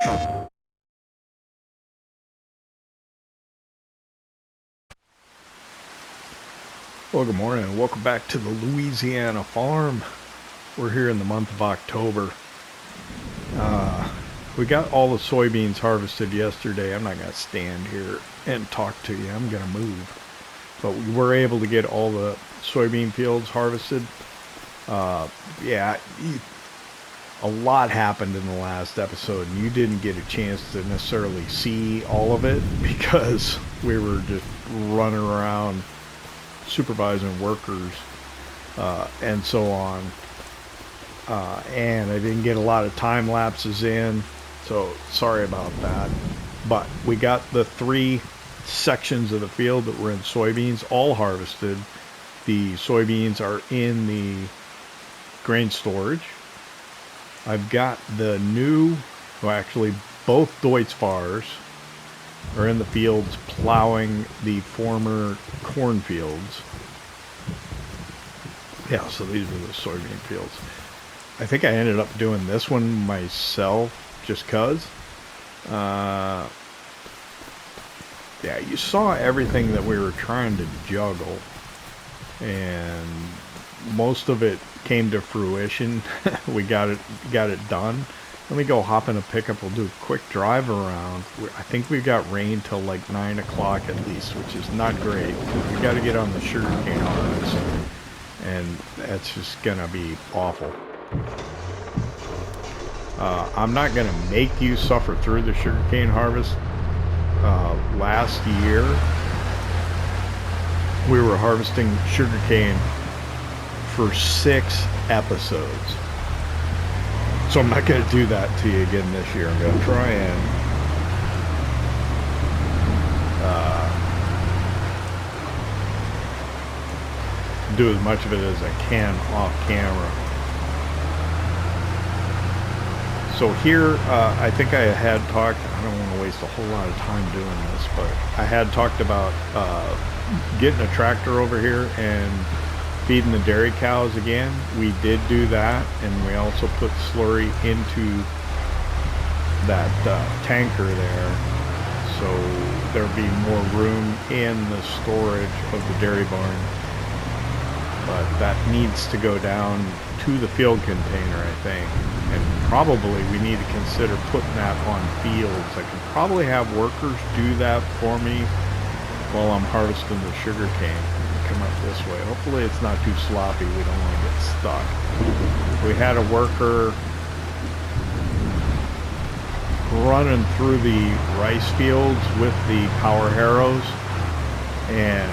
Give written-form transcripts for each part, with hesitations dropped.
Well, good morning and welcome back to the Louisiana Farm. We're here in the month of October. We got all the soybeans harvested yesterday. I'm not going to stand here and talk to you. I'm going to move. But we were able to get all the soybean fields harvested. Yeah, a lot happened in the last episode, and you didn't get a chance to necessarily see all of it because we were just running around supervising workers and so on, and I didn't get a lot of time lapses in, so sorry about that. But we got the 3 sections of the field that were in soybeans all harvested. The soybeans are in the grain storage. I've got the new, well, actually both Deutz-Fahrs are in the fields plowing the former cornfields. Yeah, so these are the soybean fields. I think I ended up doing this one myself just cause. Yeah, you saw everything that we were trying to juggle, and most of it came to fruition. We got it done. Let me go hop in a pickup. We'll do a quick drive around. I think we've got rain till like 9 o'clock at least, which is not great because we got to get on the sugarcane harvest, and that's just gonna be awful. I'm not gonna make you suffer through the sugarcane harvest. Last year we were harvesting sugarcane for 6 episodes. So I'm not going to do that to you again this year. I'm going to try and do as much of it as I can off camera. So here, I think I had talked, I don't want to waste a whole lot of time doing this, but I had talked about getting a tractor over here and feeding the dairy cows again. We did do that, and we also put slurry into that tanker there, so there'll be more room in the storage of the dairy barn. But that needs to go down to the field container, I think, and probably we need to consider putting that on fields. I could probably have workers do that for me while I'm harvesting the sugar cane. Come up this way. Hopefully it's not too sloppy. We don't want to get stuck. We had a worker running through the rice fields with the power harrows, and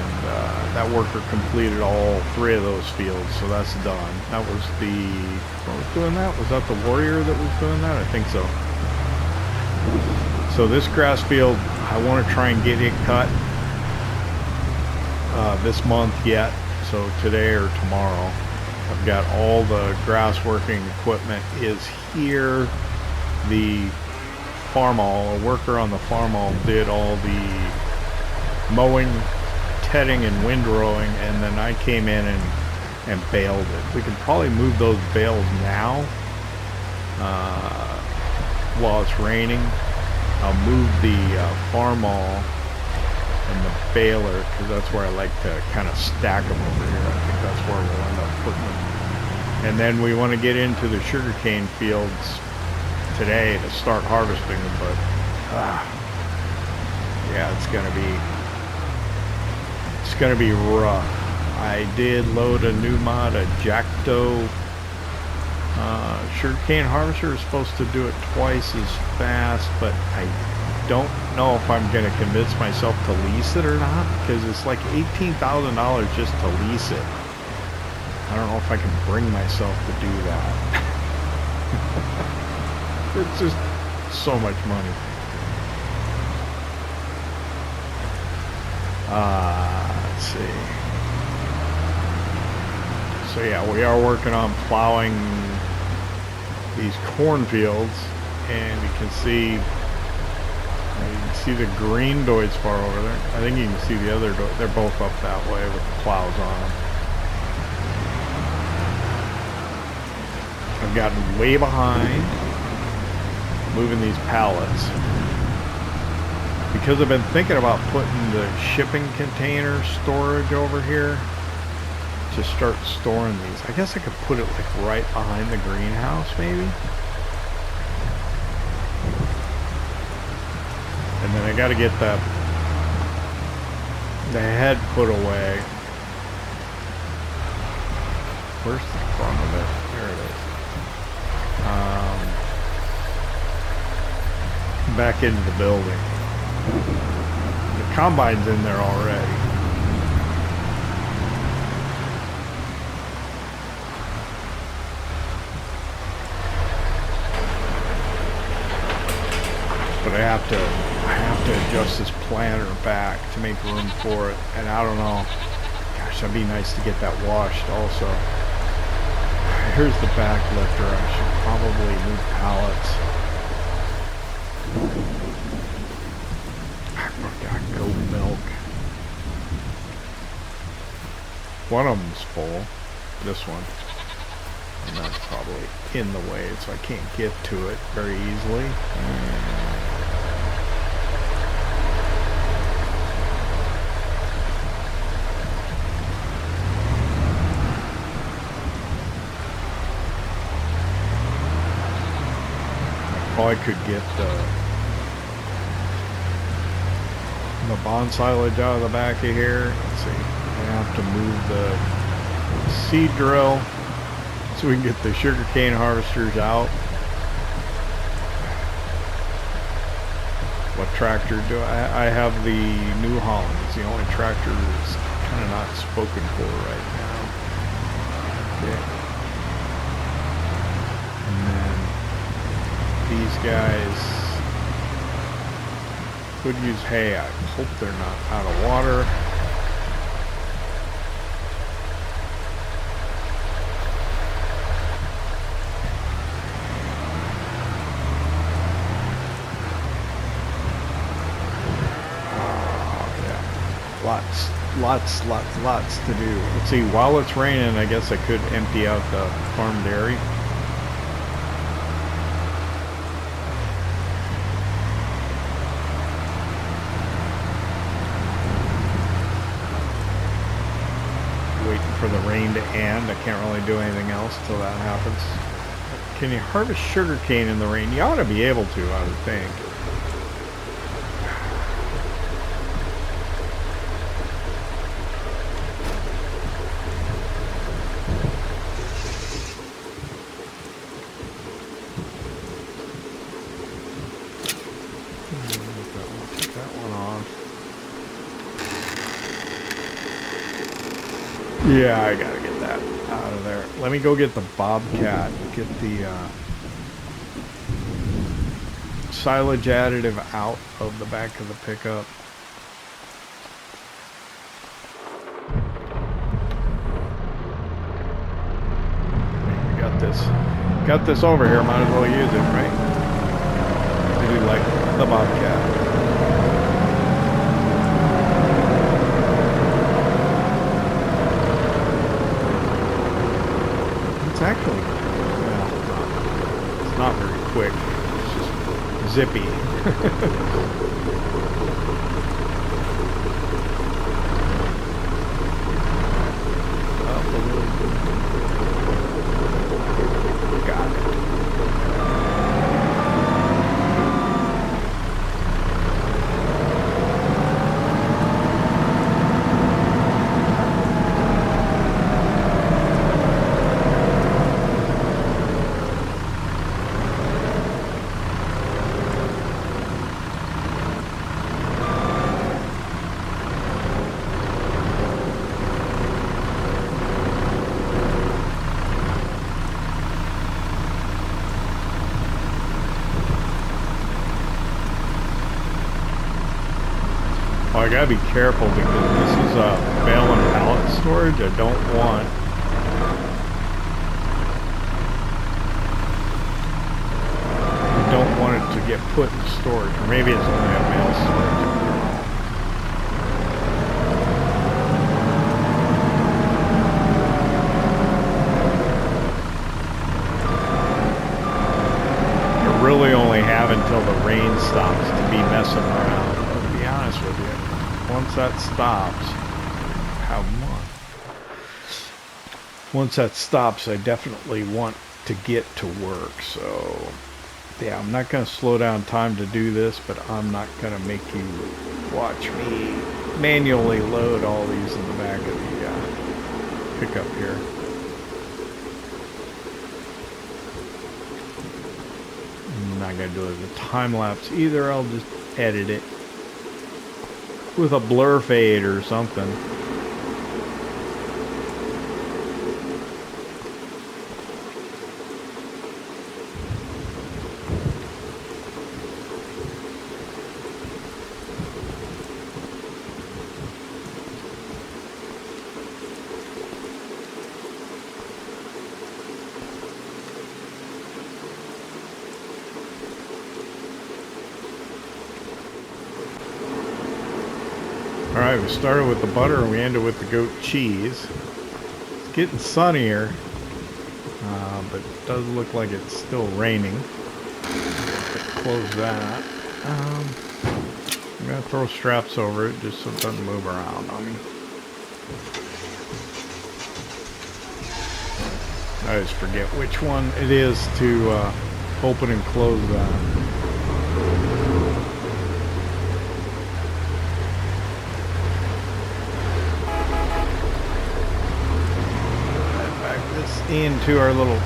that worker completed all 3 of those fields, so that's done. That was the, what was doing that? Was that the warrior that was doing that? I think so. So this grass field, I want to try and get it cut this month yet, so today or tomorrow. I've got all the grass working equipment is here. The Farmall, a worker on the Farmall did all the mowing, tedding, and windrowing, and then I came in and baled it. We can probably move those bales now while it's raining. I'll move the Farmall and the baler, because that's where I like to kind of stack them over here. I think that's where we'll end up putting them. And then we want to get into the sugarcane fields today to start harvesting them, but yeah, it's gonna be rough. I did load a new mod, a Jacto sugarcane harvester. Is supposed to do it twice as fast, but I don't know if I'm going to convince myself to lease it or not, because it's like $18,000 just to lease it. I don't know if I can bring myself to do that. It's just so much money. Let's see. So yeah, we are working on plowing these cornfields, and you can see the green Deutz-Fahr over there. I think you can see the other, they're both up that way with the plows on them. I've gotten way behind. moving these pallets. Because I've been thinking about putting the shipping container storage over here to start storing these. I guess I could put it like right behind the greenhouse maybe. And then I got to get the head put away. Where's the front of it? There it is. Back into the building. The combine's in there already. But I have to adjust this planter back to make room for it, and I don't know. Gosh, that'd be nice to get that washed also. Here's the back lifter. I should probably move pallets. I forgot goat milk. One of them's full. This one. And that's probably in the way, so I can't get to it very easily. I could get the bond silage out of the back of here. Let's see. I have to move the seed drill so we can get the sugarcane harvesters out. What tractor do I have? The New Holland. It's the only tractor that's kind of not spoken for right now. Okay. These guys could use hay. I hope they're not out of water. Oh, yeah. Lots to do. Let's see, while it's raining, I guess I could empty out the farm dairy. For the rain to end. I can't really do anything else till that happens. Can you harvest sugarcane in the rain? You ought to be able to, I would think. Take that one off. Yeah, I gotta get that out of there. Let me go get the Bobcat, get the silage additive out of the back of the pickup. We got this over here, might as well use it, right? I do like the Bobcat. Actually, well, it's not very quick. It's just zippy. Got it. I gotta be careful because this is a bale and pallet storage. I don't want it to get put in storage, or maybe it's only a bale storage. I really only have until the rain stops to be messing around. But to be honest with you, once that stops, once that stops, I definitely want to get to work. So yeah, I'm not going to slow down time to do this, but I'm not going to make you watch me manually load all these in the back of the pickup here. I'm not going to do it as a time lapse either. I'll just edit it with a blur fade or something. Alright, we started with the butter and we ended with the goat cheese. It's getting sunnier, but it does look like it's still raining. Close that. I'm going to throw straps over it just so it doesn't move around on me. I always forget which one it is to open and close that. Into our little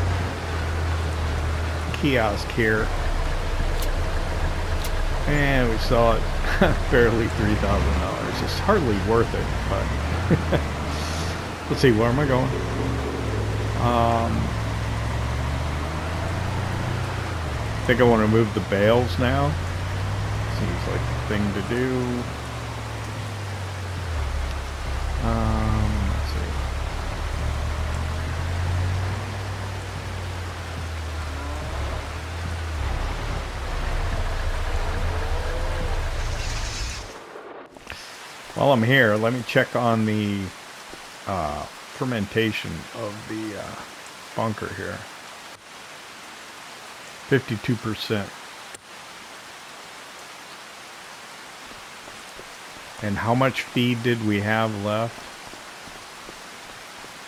kiosk here, and we saw it barely $3,000. It's hardly worth it, but let's see, where am I going? I think I want to move the bales now. Seems like the thing to do. Let's see. While I'm here, let me check on the fermentation of the bunker here. 52%. And how much feed did we have left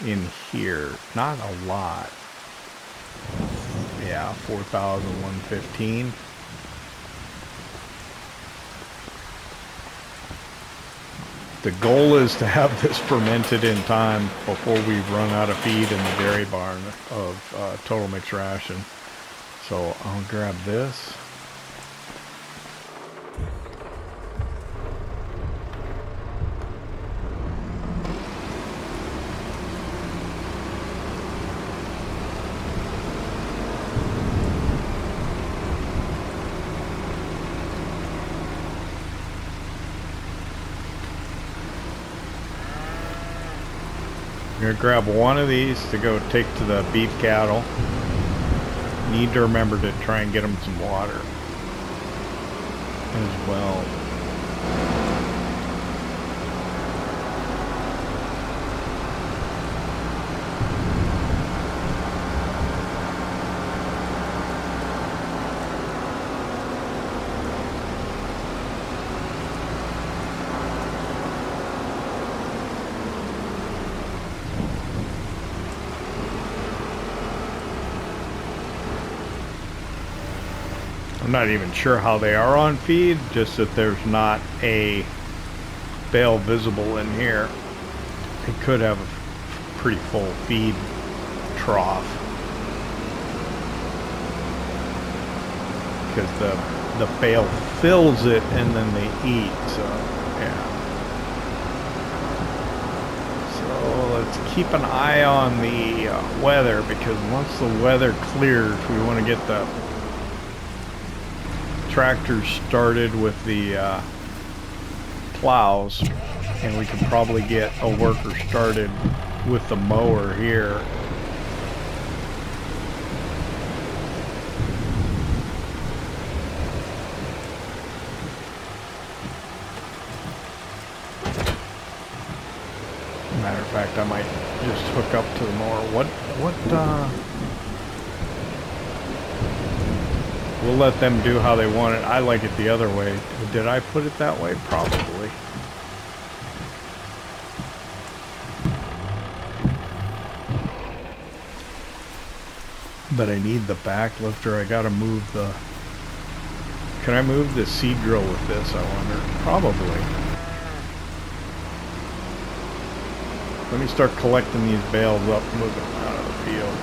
in here? Not a lot. Yeah, 4,115. The goal is to have this fermented in time before we run out of feed in the dairy barn of total mixed ration. So I'll grab this. I'm going to grab one of these to go take to the beef cattle. Need to remember to try and get them some water as well. I'm not even sure how they are on feed, just that there's not a bale visible in here. It could have a pretty full feed trough, because the bale fills it and then they eat, so yeah. So let's keep an eye on the weather, because once the weather clears, we want to get the tractors started with the plows, and we can probably get a worker started with the mower here. Matter of fact, I might just hook up to the mower. We'll let them do how they want it. I like it the other way. Did I put it that way? Probably. But I need the back lifter. I gotta move the... Can I move the seed drill with this, I wonder? Probably. Let me start collecting these bales up, moving them out of the field.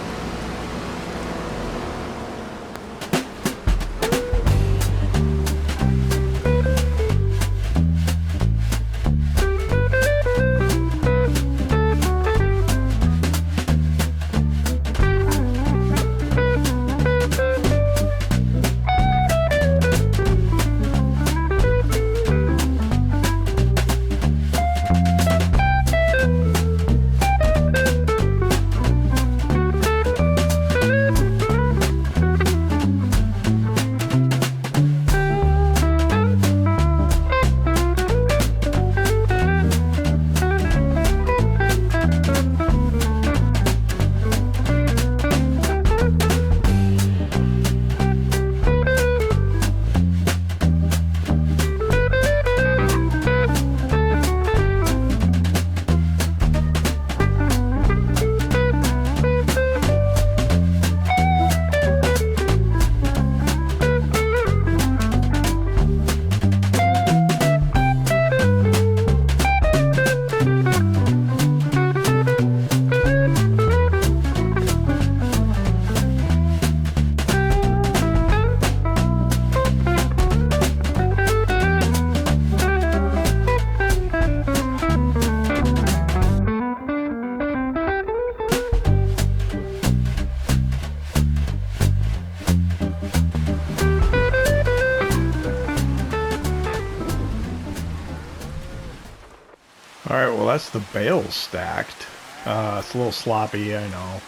That's the bales stacked. It's a little sloppy, I know.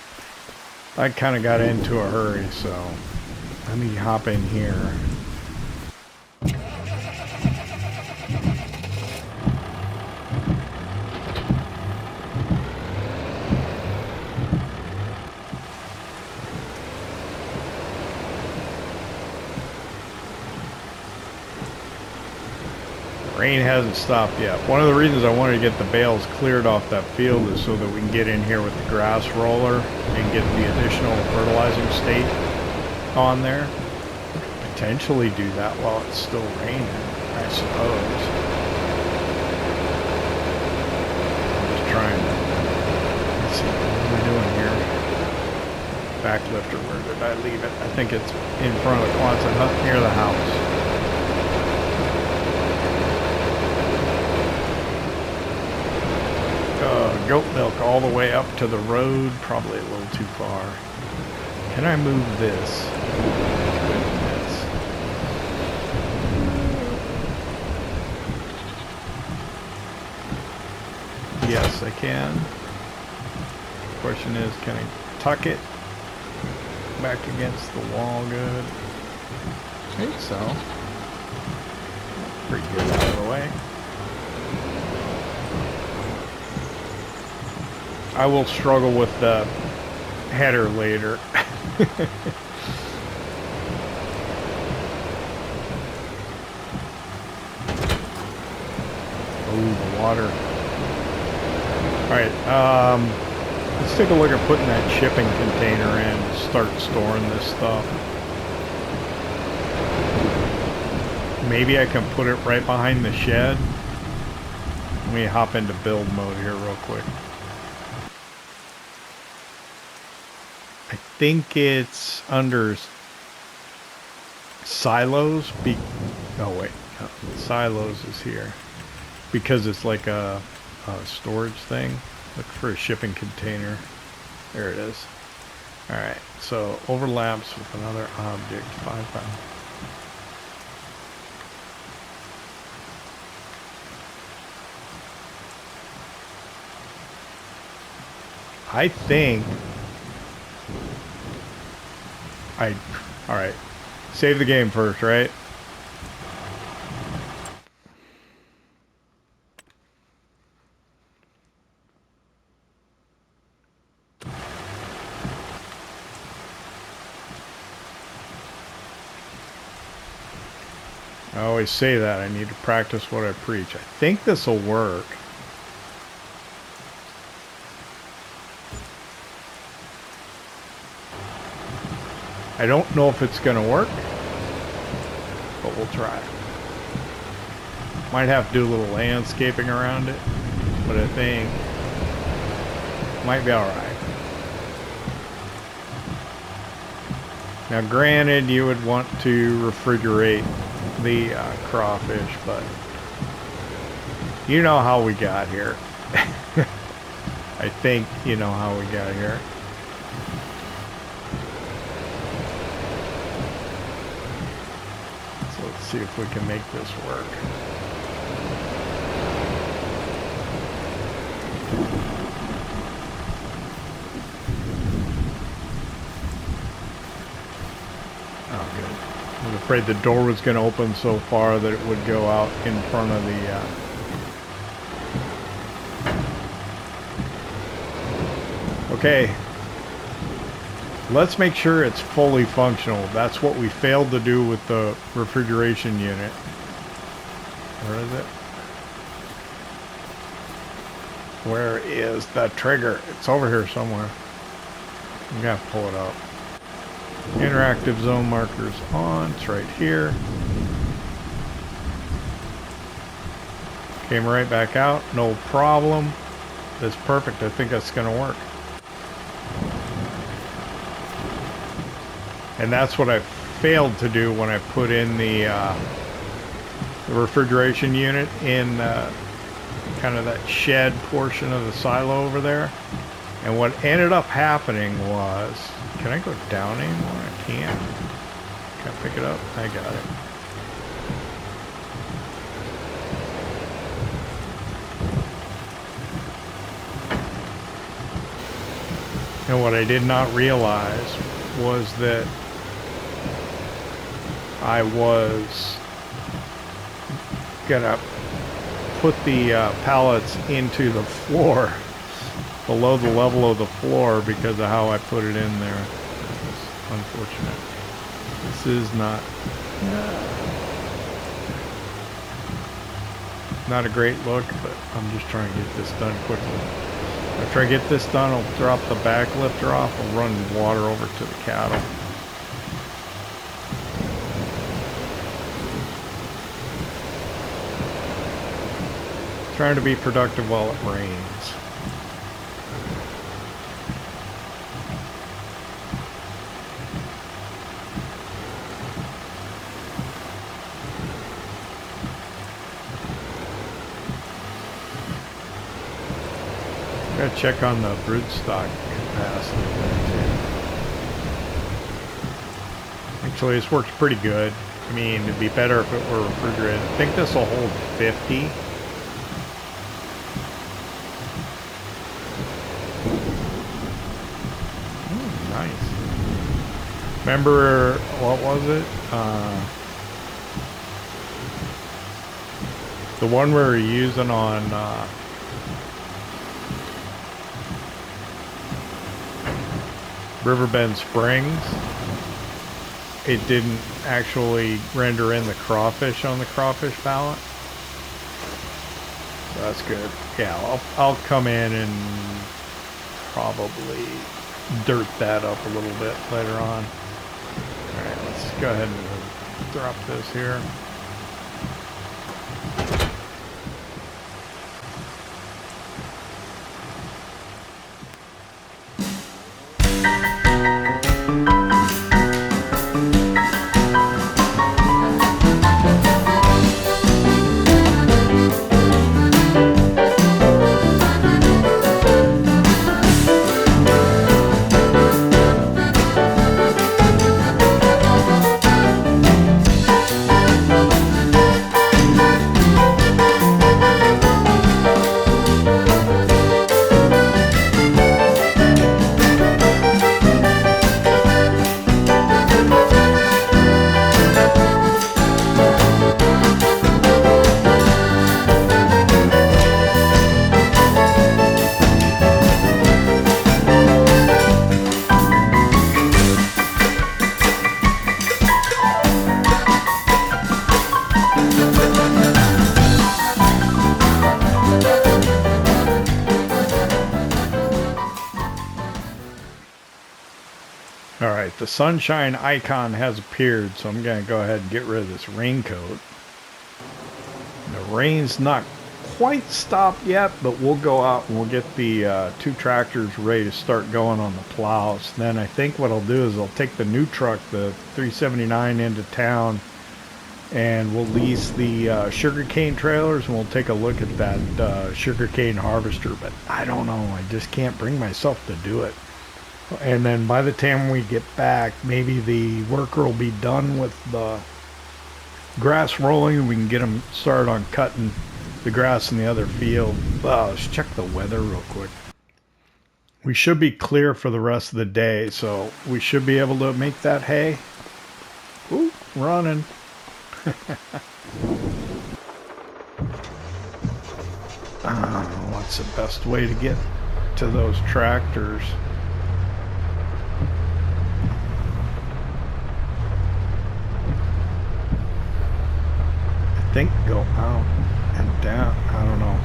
I kind of got into a hurry, so let me hop in here. Rain hasn't stopped yet. One of the reasons I wanted to get the bales cleared off that field is so that we can get in here with the grass roller and get the additional fertilizing state on there. Potentially do that while it's still raining, I suppose. I'm just trying to... Let's see, what are we doing here? Back lifter, where did I leave it? I think it's in front of the Quonset hut near the house. Goat milk all the way up to the road, probably a little too far. Can I move this with this? Yes, I can. Question is, can I tuck it back against the wall good? I think so. Pretty good out of the way. I will struggle with the header later. Oh, the water. Alright, let's take a look at putting that shipping container in and start storing this stuff. Maybe I can put it right behind the shed. Let me hop into build mode here real quick. I think it's under silos. Oh wait, no, silos is here because it's like a storage thing. Look for a shipping container. There it is. All right, so overlaps with another object. 5 pound. I think. Alright. Save the game first, right? I always say that. I need to practice what I preach. I think this will work. I don't know if it's going to work, but we'll try. Might have to do a little landscaping around it, but I think it might be all right. Now, granted, you would want to refrigerate the crawfish, but you know how we got here. I think you know how we got here. So let's see if we can make this work. I was afraid the door was going to open so far that it would go out in front of the okay, let's make sure it's fully functional. That's what we failed to do with the refrigeration unit. Where is it? Where is the trigger? It's over here somewhere. I'm gonna have to pull it up. Interactive zone markers on. It's right here. Came right back out. No problem. That's perfect. I think that's going to work. And that's what I failed to do when I put in the refrigeration unit in kind of that shed portion of the silo over there. And what ended up happening was, can I go down anymore? I can't. Can I pick it up? I got it. And what I did not realize was that I was gonna put the pallets into the floor below the level of the floor because of how I put it in there. It's unfortunate. This is not a great look, but I'm just trying to get this done quickly. After I get this done, I'll drop the back lifter off and run water over to the cattle. Trying to be productive while it rains. Gotta check on the broodstock capacity there too. Actually, this works pretty good. I mean, it'd be better if it were refrigerated. I think this will hold 50. Nice. Remember, what was it? The one we were using on Riverbend Springs, it didn't actually render in the crawfish on the crawfish pallet. So that's good. Yeah, I'll come in and probably dirt that up a little bit later on. Alright, let's go ahead and drop this here. But the sunshine icon has appeared, so I'm going to go ahead and get rid of this raincoat. The rain's not quite stopped yet, but we'll go out and we'll get the 2 tractors ready to start going on the plows. Then I think what I'll do is I'll take the new truck, the 379, into town, and we'll lease the sugarcane trailers, and we'll take a look at that sugarcane harvester. But I don't know, I just can't bring myself to do it. And then by the time we get back, maybe the worker will be done with the grass rolling, and we can get them started on cutting the grass in the other field. Let's check the weather real quick. We should be clear for the rest of the day, so we should be able to make that hay. Ooh, running. What's the best way to get to those tractors? I think go out and down. I don't know.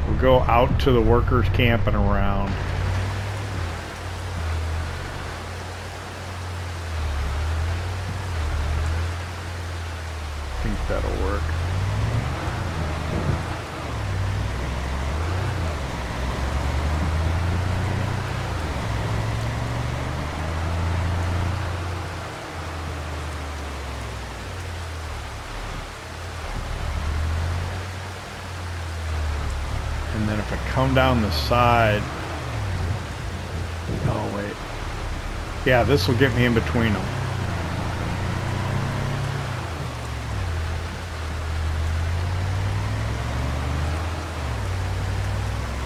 We'll go out to the workers camp and around. I think that'll work. And then if I come down the side, oh wait, yeah, this will get me in between them.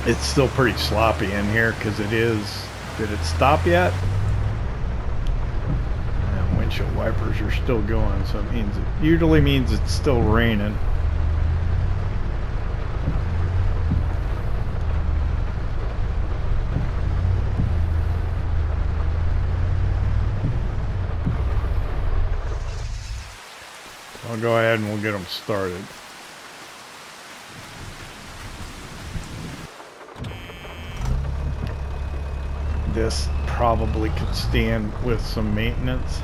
It's still pretty sloppy in here because it is. Did it stop yet? And windshield wipers are still going, so it means it usually means it's still raining. I'll go ahead and we'll get them started. This probably could stand with some maintenance.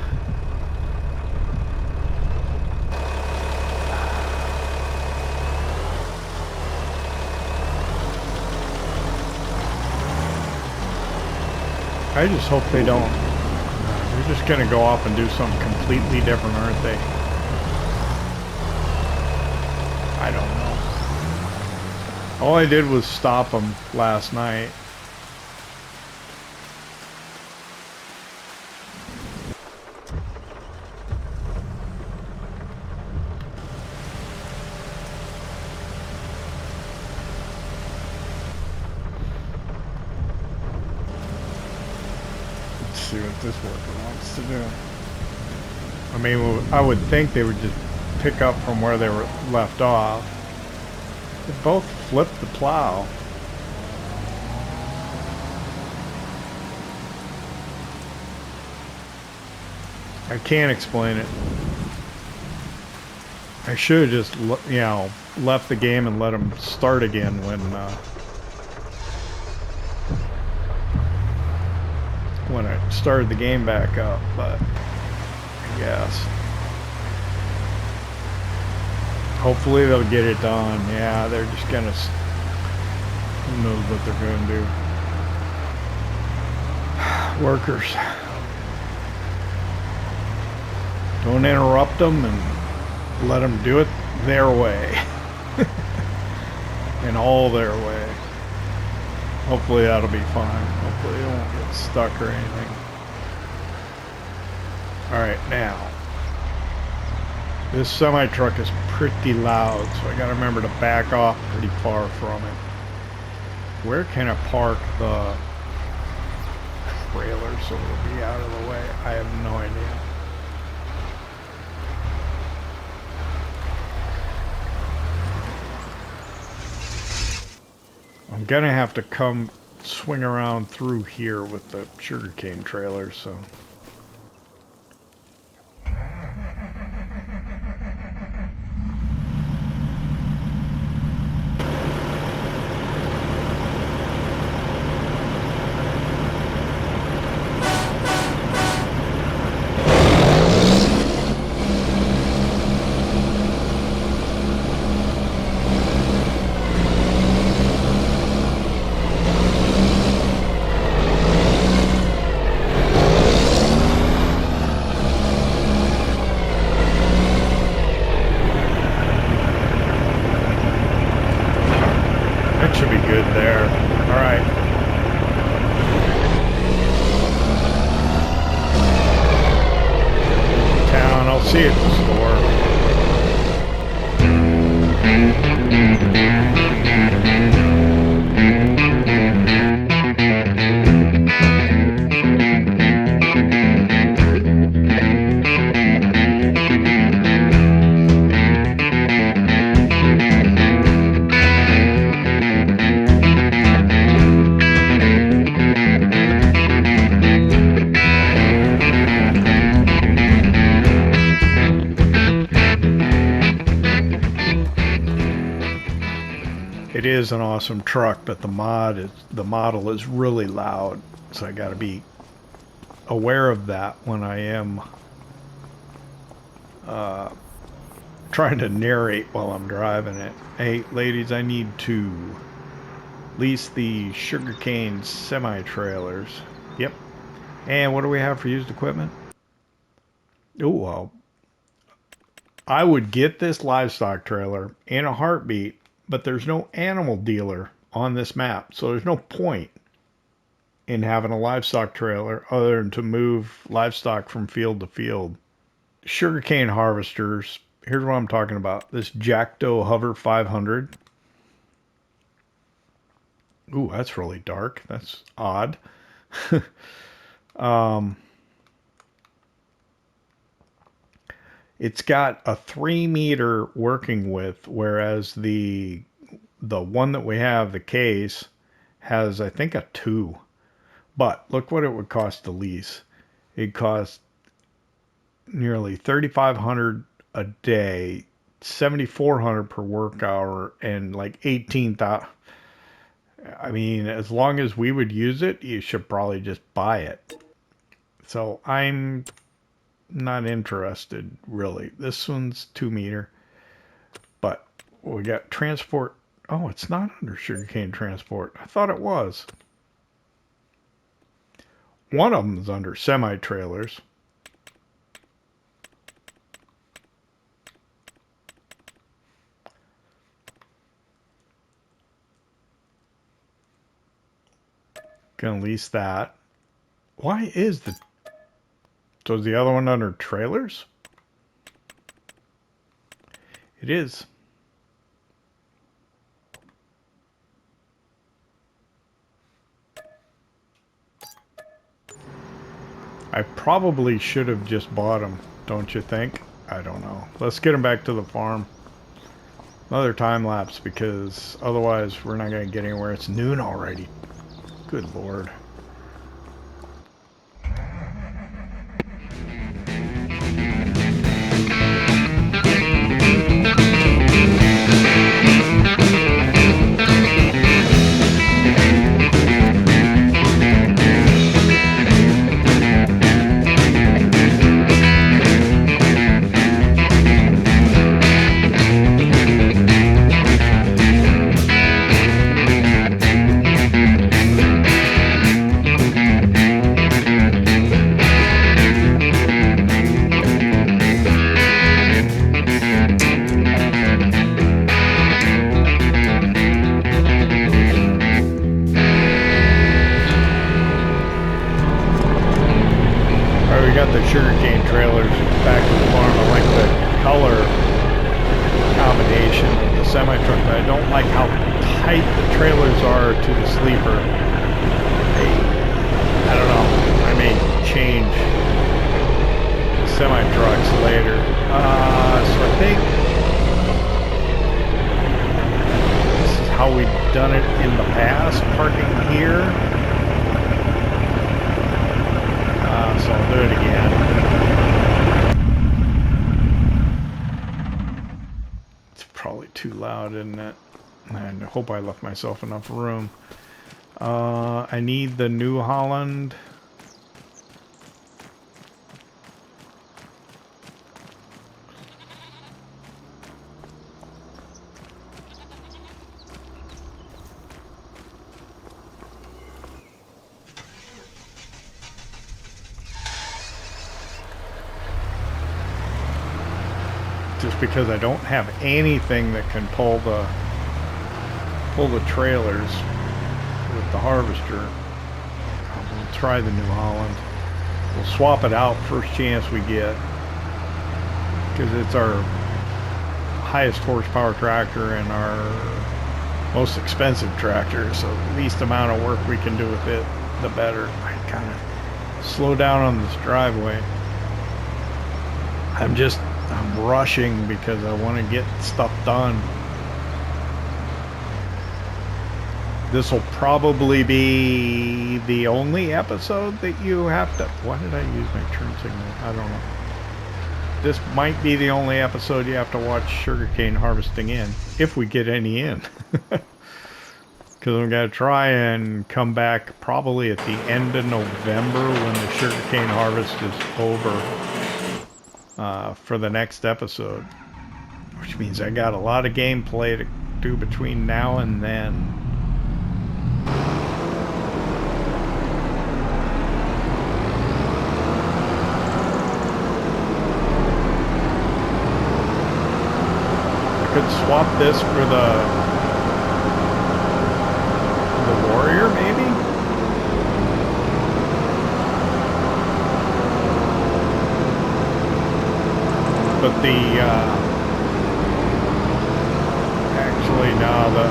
I just hope they don't. They're just going to go off and do something completely different, aren't they? I don't know. All I did was stop them last night. Let's see what this worker wants to do. I mean, I would think they would just pick up from where they were left off. They both flipped the plow. I can't explain it. I should have just, you know, left the game and let them start again when I started the game back up, but I guess. Hopefully they'll get it done. Yeah, they're just gonna, who knows what they're gonna do. Workers. Don't interrupt them and let them do it their way. In all their way. Hopefully that'll be fine. Hopefully they won't get stuck or anything. Alright, now. This semi-truck is pretty loud, so I gotta remember to back off pretty far from it. Where can I park the trailer so it'll be out of the way? I have no idea. I'm gonna have to come swing around through here with the sugarcane trailer, so. is an awesome truck, but the model is really loud, so I got to be aware of that when I am trying to narrate while I'm driving it. Hey, ladies, I need to lease the sugarcane semi-trailers. Yep. And what do we have for used equipment? Oh, well, I would get this livestock trailer in a heartbeat, but there's no animal dealer on this map, so there's no point in having a livestock trailer other than to move livestock from field to field. Sugarcane harvesters, here's what I'm talking about. This Jackdo Hover 500. Ooh, that's really dark. That's odd. It's got a 3-meter working width, whereas the one that we have, the case, has, I think, a 2. But look what it would cost to lease. It costs nearly $3,500 a day, $7,400 per work hour, and like 18,000. I mean, as long as we would use it, you should probably just buy it. So I'm not interested, really. This one's 2-meter. But we got transport. Oh, it's not under sugarcane transport. I thought it was. One of them is under semi-trailers. Gonna lease that. Why is the... So is the other one under trailers? It is. I probably should have just bought them, don't you think? I don't know. Let's get them back to the farm. Another time lapse, because otherwise we're not going to get anywhere. It's noon already. Good Lord. Sugarcane trailers back to the farm. I like the color combination of the semi-truck, but I don't like how tight the trailers are to the sleeper. I don't know. I may change semi-trucks later. So I think this is how we've done it in the past, parking here. So I'll do it again. It's probably too loud, isn't it? And I hope I left myself enough room. I need the New Holland. Just because I don't have anything that can pull the trailers with the harvester. We'll try the New Holland. We'll swap it out first chance we get, because it's our highest horsepower tractor and our most expensive tractor, so the least amount of work we can do with it, the better. I kind of slow down on this driveway. I'm rushing because I want to get stuff done. This will probably be the only episode that you have to... Why did I use my turn signal? I don't know. This might be the only episode you have to watch sugarcane harvesting in, if we get any in. Because I'm going to try and come back probably at the end of November when the sugarcane harvest is over for the next episode. Which means I got a lot of gameplay to do between now and then. Could swap this for the warrior, maybe? But actually no, the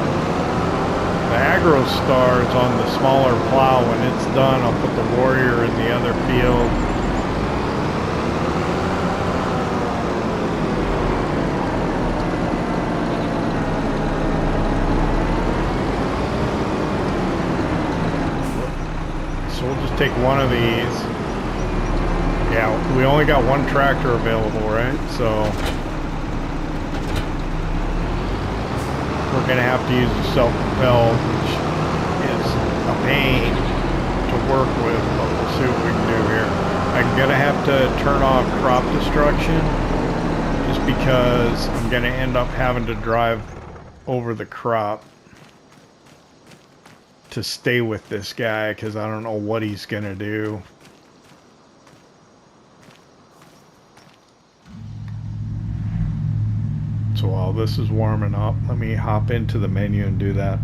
aggro star is on the smaller plow. When it's done, I'll put the warrior in the other field. Take one of these. Yeah, we only got one tractor available, right? So we're gonna have to use the self-propelled, which is a pain to work with, but we'll see what we can do here. I'm gonna have to turn off crop destruction just because I'm gonna end up having to drive over the crop to stay with this guy because I don't know what he's gonna do. So while this is warming up, let me hop into the menu and do that.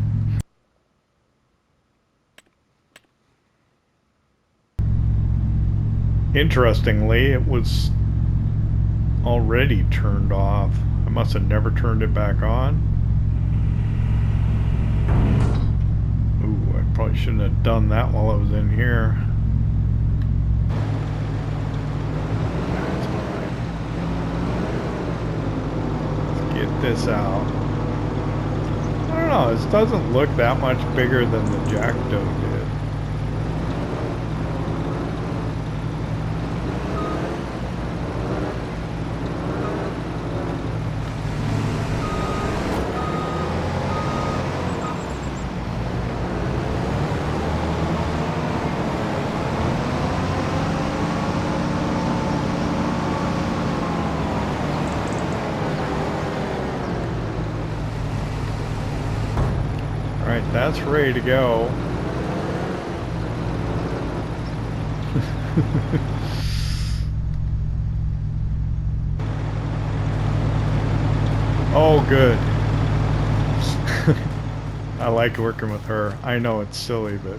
Interestingly, it was already turned off. I must have never turned it back on. Probably shouldn't have done that while I was in here. That's fine. Let's get this out. I don't know, this doesn't look that much bigger than the Jackdo did. That's ready to go. Oh, good. I like working with her. I know it's silly, but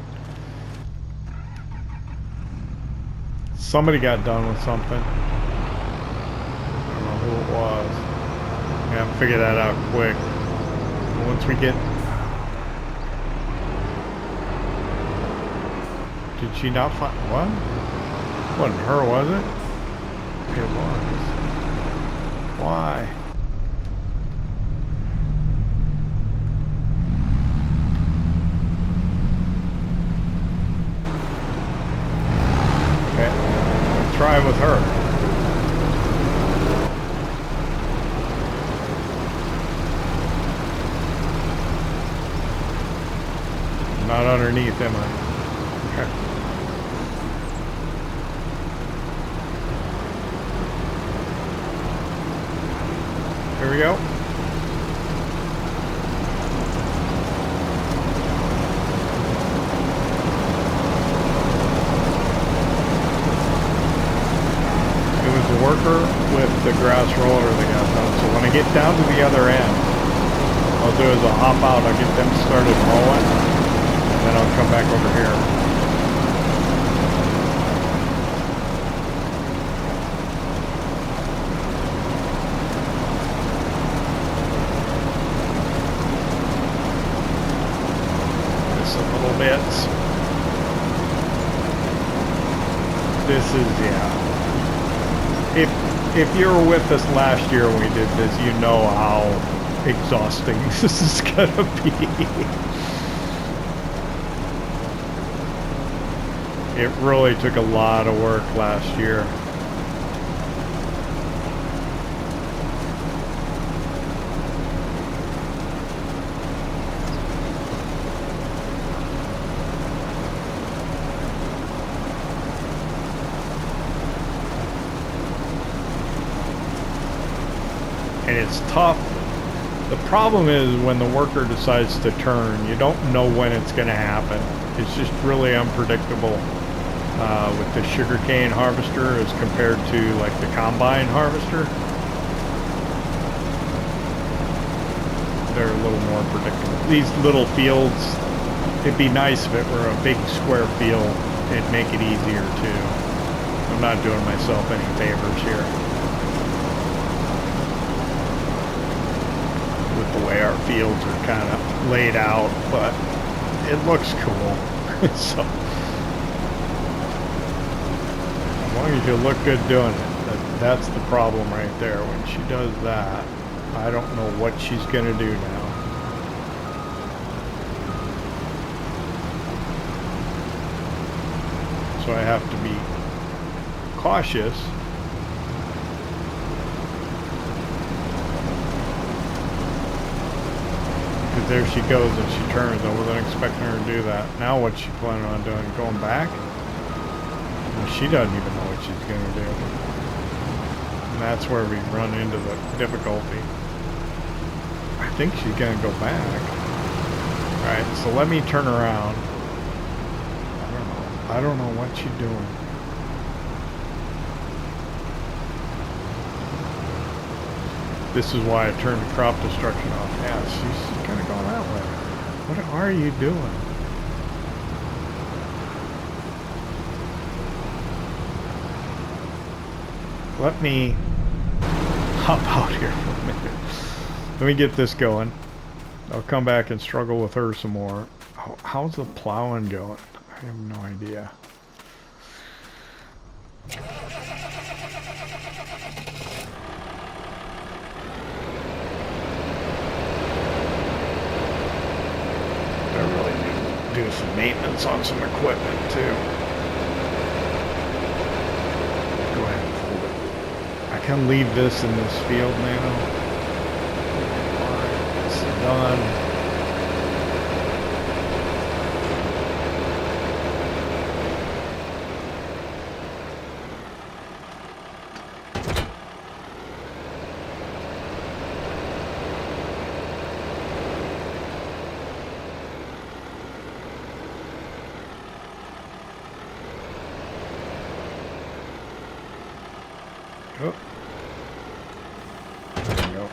somebody got done with something. I don't know who it was. I gotta figure that out quick. Once we get... Did she not find... What? It wasn't her, was it? It was. Why? Okay. Let's try with her. Not underneath, am I? Okay. Here we go. It was the worker with the grass roller that got done. So when I get down to the other end, I'll do is I'll hop out, I'll get them started mowing, and then I'll come back over here. Bits. This is, yeah. If you were with us last year when we did this, you know how exhausting this is gonna be. It really took a lot of work last year. and it's tough. The problem is when the worker decides to turn, you don't know when it's going to happen. It's just really unpredictable with the sugarcane harvester as compared to like the combine harvester. They're a little more predictable. These little fields, it'd be nice if it were a big square field. It'd make it easier too. I'm not doing myself any favors here with the way our fields are kind of laid out, but it looks cool. So as long as you look good doing it, that's the problem right there. When she does that, I don't know what she's going to do now. So I have to be cautious. Because there she goes and she turns. I wasn't expecting her to do that. Now what's she planning on doing? Going back? Well, she doesn't even know what she's going to do. And that's where we run into the difficulty. I think she's going to go back. Alright, so let me turn around. I don't know what she's doing. This is why I turned the crop destruction off. Yeah, she's kind of going that way. What are you doing? Let me hop out here for a minute. Let me get this going. I'll come back and struggle with her some more. How's the plowing going? I have no idea. I really need to do some maintenance on some equipment too. Go ahead and fold it. I can leave this in this field now. Alright, it's done. Oh. There we go.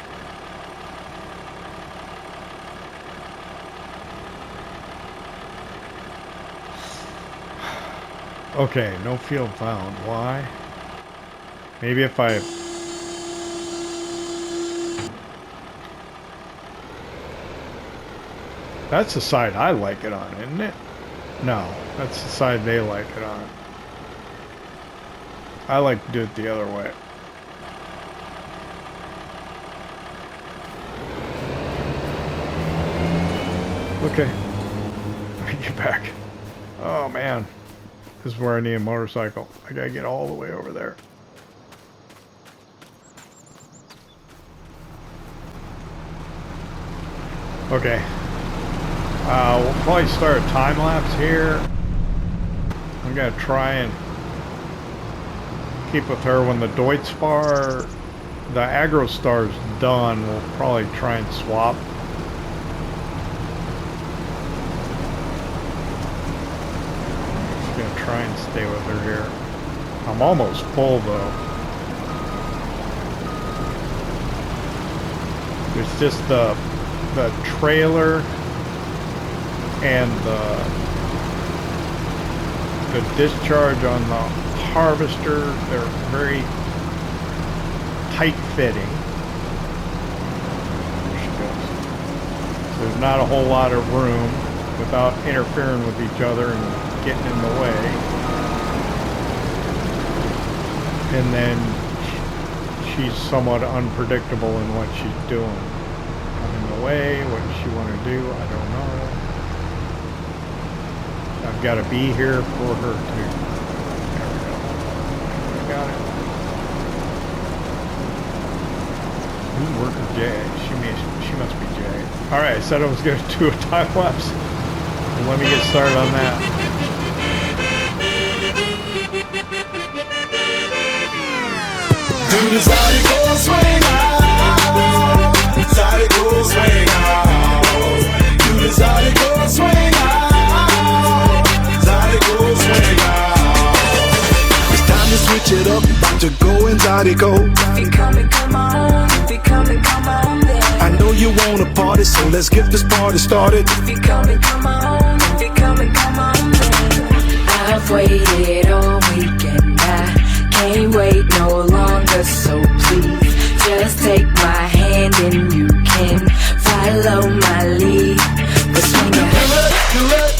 Okay, no field found. Why? Maybe if I... That's the side I like it on, isn't it? No, that's the side they like it on. I like to do it the other way. Okay, let me get back. Oh man, this is where I need a motorcycle. I gotta get all the way over there. Okay, we'll probably start a time lapse here. I'm gonna try and keep with her when the Deutz-Fahr, the AgroStar's done. We'll probably try and swap. Try and stay with her here. I'm almost full though. There's just the trailer and the discharge on the harvester. They're very tight fitting. There she goes. So there's not a whole lot of room without interfering with each other and getting in the way. And then she's somewhat unpredictable in what she's doing. I'm in the way. What does she want to do? I don't know. I've got to be here for her to... There we go. I got it. Who's worker Jay? She must be Jay. Alright, I said I was going to do a time lapse. Well, let me get started on that. Do the body go swing out. LazyK swing out. Do the LazyK swing out. LazyK swing out. It's time to switch it up. About to go and LazyK. If you coming, come on. If you coming, come on then. I know you wanna party, so let's get this party started. If you coming, come on. If you coming, come on then. I've waited all weekend. I can't wait no longer, so please just take my hand and you can follow my lead. But swing it. Do it,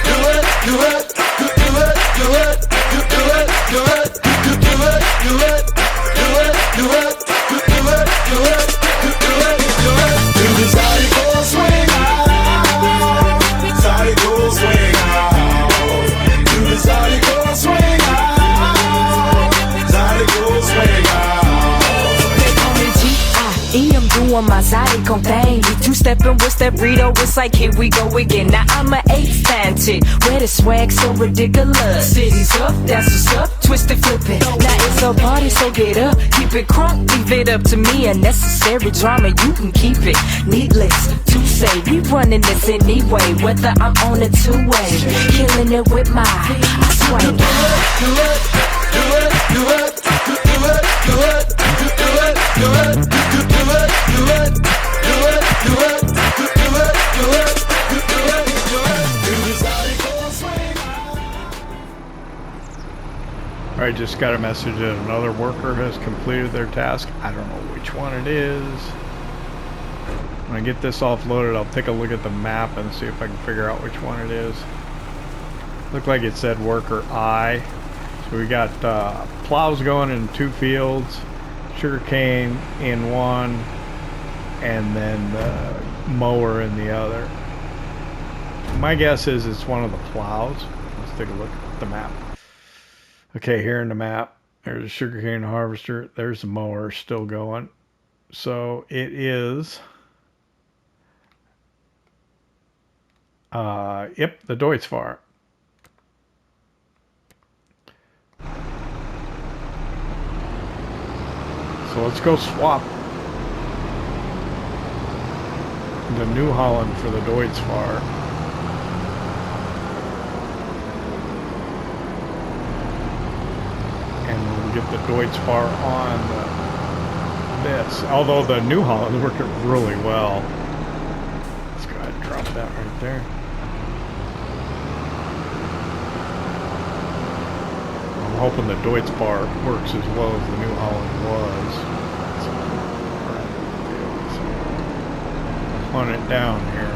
do it, do it, do it, do it, do it, do it, do it, do it, do it, do it, do it, do it, do it, do it, do it, do it. Do the LazyK swing out. LazyK swing out. Do the LazyK swing out. LazyK swing out. They call me G.I.E. I'm doing my LazyK thing. We two-stepping with that burrito. It's like here we go again. Now I'm an 8-fan chick. Where the swag so ridiculous. City's up, that's what's up. Twist it, flip it. Now it's a party, so get up. Keep it crunk, leave it up to me. Unnecessary drama, you can keep it. Needless to say, we running this anyway. Whether I'm on a two-way, killing it with my I swing. Do it, do it, do it, do it, do it, do it, do it, do it, do it, do it, do it, do it, do it, do it, do it, do it. Do the LazyK swing out. All right, just got a message that another worker has completed their task. I don't know which one it is. When I get this offloaded, I'll take a look at the map and see if I can figure out which one it is. Looked like it said worker I. So we got plows going in 2 fields, sugarcane in one, and then the mower in the other. My guess is it's one of the plows. Let's take a look at the map. Okay, here in the map, there's a sugarcane harvester. There's the mower still going. So it is, yep, the Deutz Farm. So let's go swap the New Holland for the Deutz Farm. And we'll get the Deutz Farm on this. Although the New Holland worked really well. Let's go ahead and drop that right there. I'm hoping the Deutz bar works as well as the New Holland was. So, hunt it down here.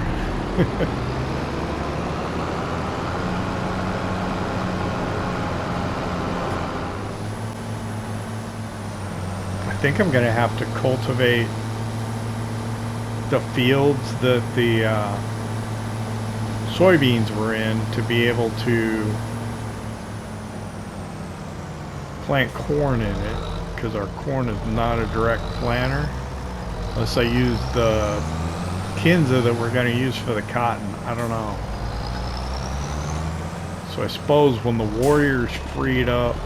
I think I'm going to have to cultivate the fields that the soybeans were in to be able to plant corn in it, because our corn is not a direct planter unless I use the Kinza that we're going to use for the cotton. I don't know. So I suppose when the Warrior's freed up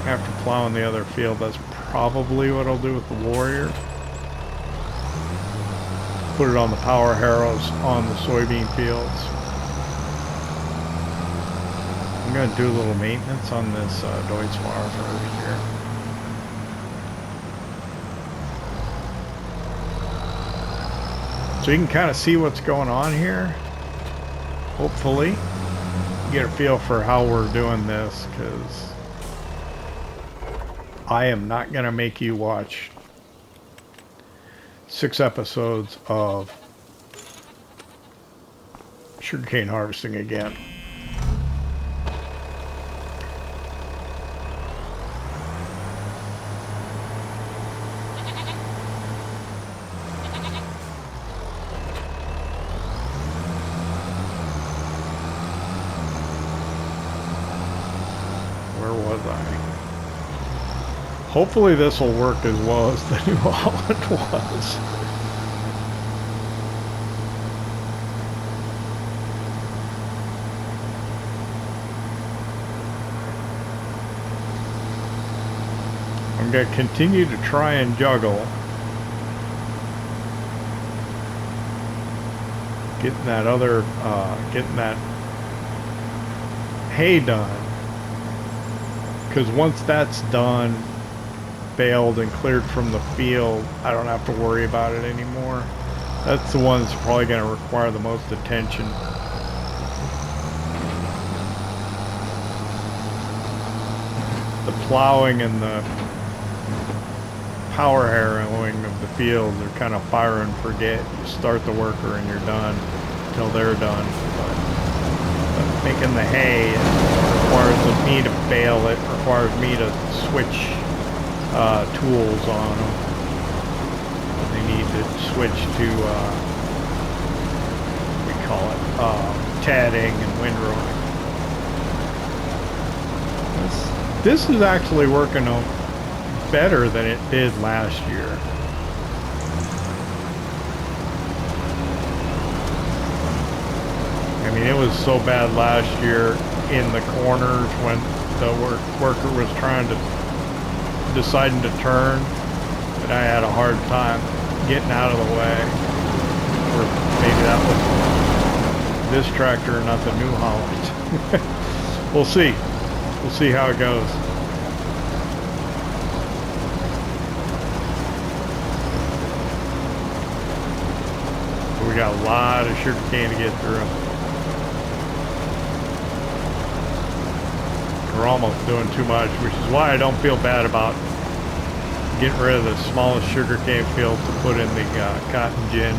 after plowing the other field, that's probably what I'll do with the Warrior. Put it on the power harrows on the soybean fields. I'm going to do a little maintenance on this Deutz Farm over here. So you can kind of see what's going on here. Hopefully. Get a feel for how we're doing this, because I am not going to make you watch 6 episodes of sugarcane harvesting again. Hopefully this will work as well as the New Holland was. I'm going to continue to try and juggle getting that other, getting that hay done. Because once that's done, baled and cleared from the field, I don't have to worry about it anymore. That's the one that's probably going to require the most attention. The plowing and the power harrowing of the fields are kind of fire and forget. You start the worker and you're done until they're done. But making the hay requires me to bale it, requires me to switch tools on them. They need to switch to what we call it, tadding and windrowing. This is actually working out better than it did last year. I mean, it was so bad last year in the corners when the worker was deciding to turn, that I had a hard time getting out of the way. Or maybe that was this tractor, not the New Holland. We'll see. We'll see how it goes. We got a lot of sugarcane to get through. We're almost doing too much, which is why I don't feel bad about getting rid of the smallest sugarcane field to put in the cotton gin.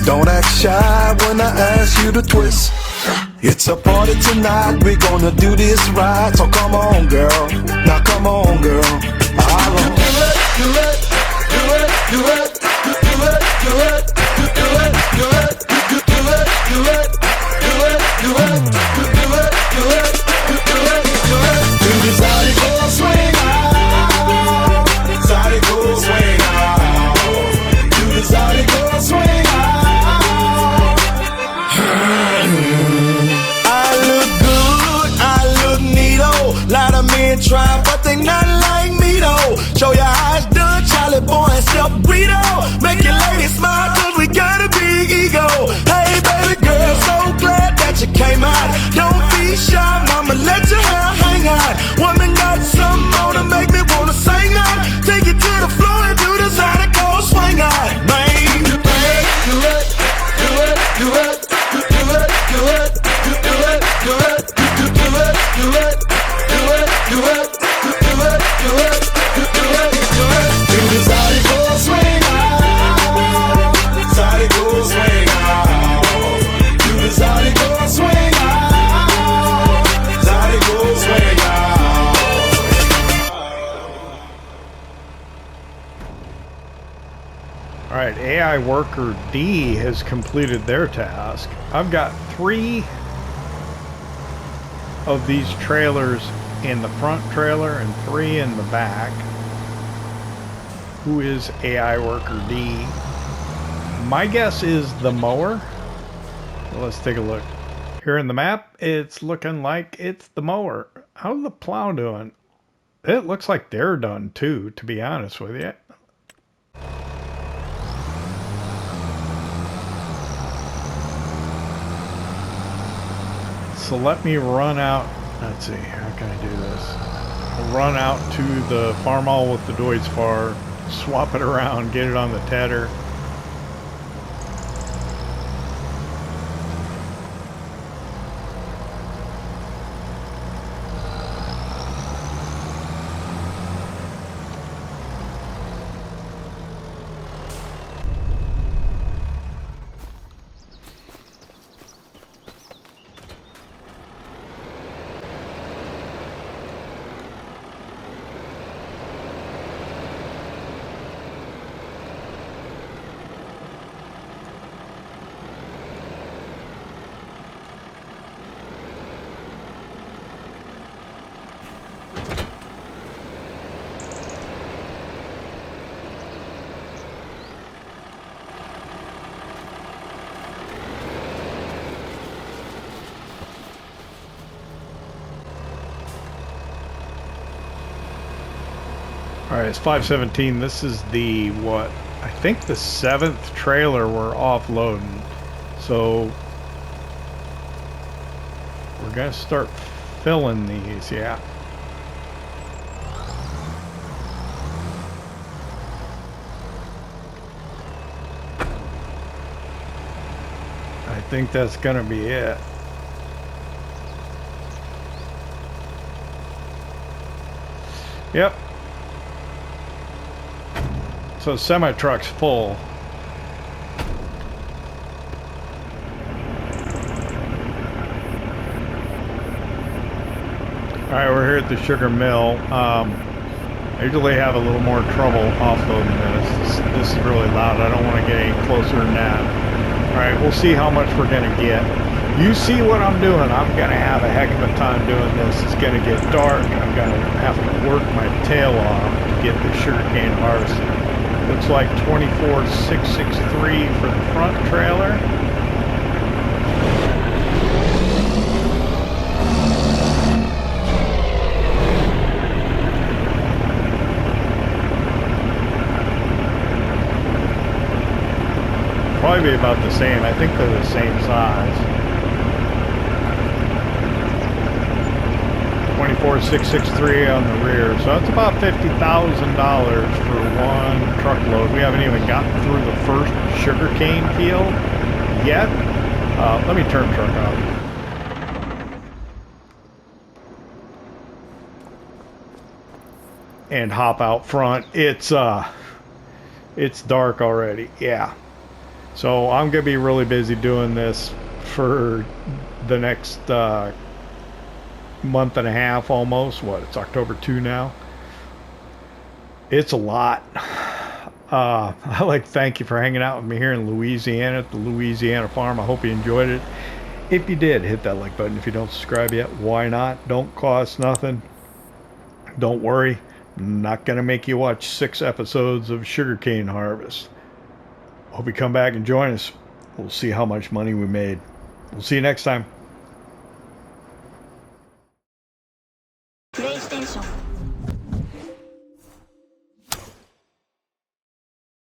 Don't act shy when I ask you to twist. It's a party tonight, we're gonna do this right. So come on, girl. Now come on, girl. Do it, do it, do it, do it, do it, do it, do it, do it, do it, do it, do it, do it, do it, do it, do it, do it. Do the Zydeco swing out. Zydeco swing out. Do the Zydeco swing out. Lot of men try, but they not like me though. Show your eyes done, Charlie boy and Step Brito. Make your lady smile, cause we got a big ego. Hey baby girl, so glad that you came out. Don't be shy, mama, let your hair hang out. Woman got something on to make me wanna sing out. Take it to the floor and do the Zydeco swing out. Man, do it, do it, do it, do it, do it, do it, do it, do it, do it, do it. Do it, do it, do it, do it, do it. Do the Zydeco swing out. Zydeco swing out. Do the Zydeco swing out. Zydeco swing out. All right, AI worker D has completed their task. I've got 3 of these trailers in the front trailer and 3 in the back. Who is AI worker D? My guess is the mower. So let's take a look. Here in the map, it's looking like it's the mower. How's the plow doing? It looks like they're done too, to be honest with you. So let me run out. Let's see, how can I do this? I'll run out to the Farmall with the Deutz-Fahr, swap it around, get it on the tedder. Alright, it's 5:17. This is the, what, I think the 7th trailer we're offloading. So, we're going to start filling these, yeah. I think that's going to be it. Yep. So semi-truck's full. Alright, we're here at the sugar mill. I usually have a little more trouble offloading this. This is really loud. I don't want to get any closer than that. Alright, we'll see how much we're going to get. You see what I'm doing. I'm going to have a heck of a time doing this. It's going to get dark. I'm going to have to work my tail off to get the sugarcane harvested. Looks like 24663 for the front trailer. Probably be about the same. I think they're the same size. 24663 on the rear, so that's about $50,000 for one truckload. We haven't even gotten through the first sugarcane field yet. Let me turn the truck off and hop out front. It's dark already. Yeah, so I'm gonna be really busy doing this for the next month and a half almost. What, it's October 2 now. It's a lot. I'd like to thank you for hanging out with me here in Louisiana at the Louisiana Farm. I hope you enjoyed it. If you did, hit that like button. If you don't subscribe yet, why not? Don't cost nothing. Don't worry, I'm not gonna make you watch 6 episodes of sugarcane harvest. Hope you come back and join us. We'll see how much money we made. We'll see you next time.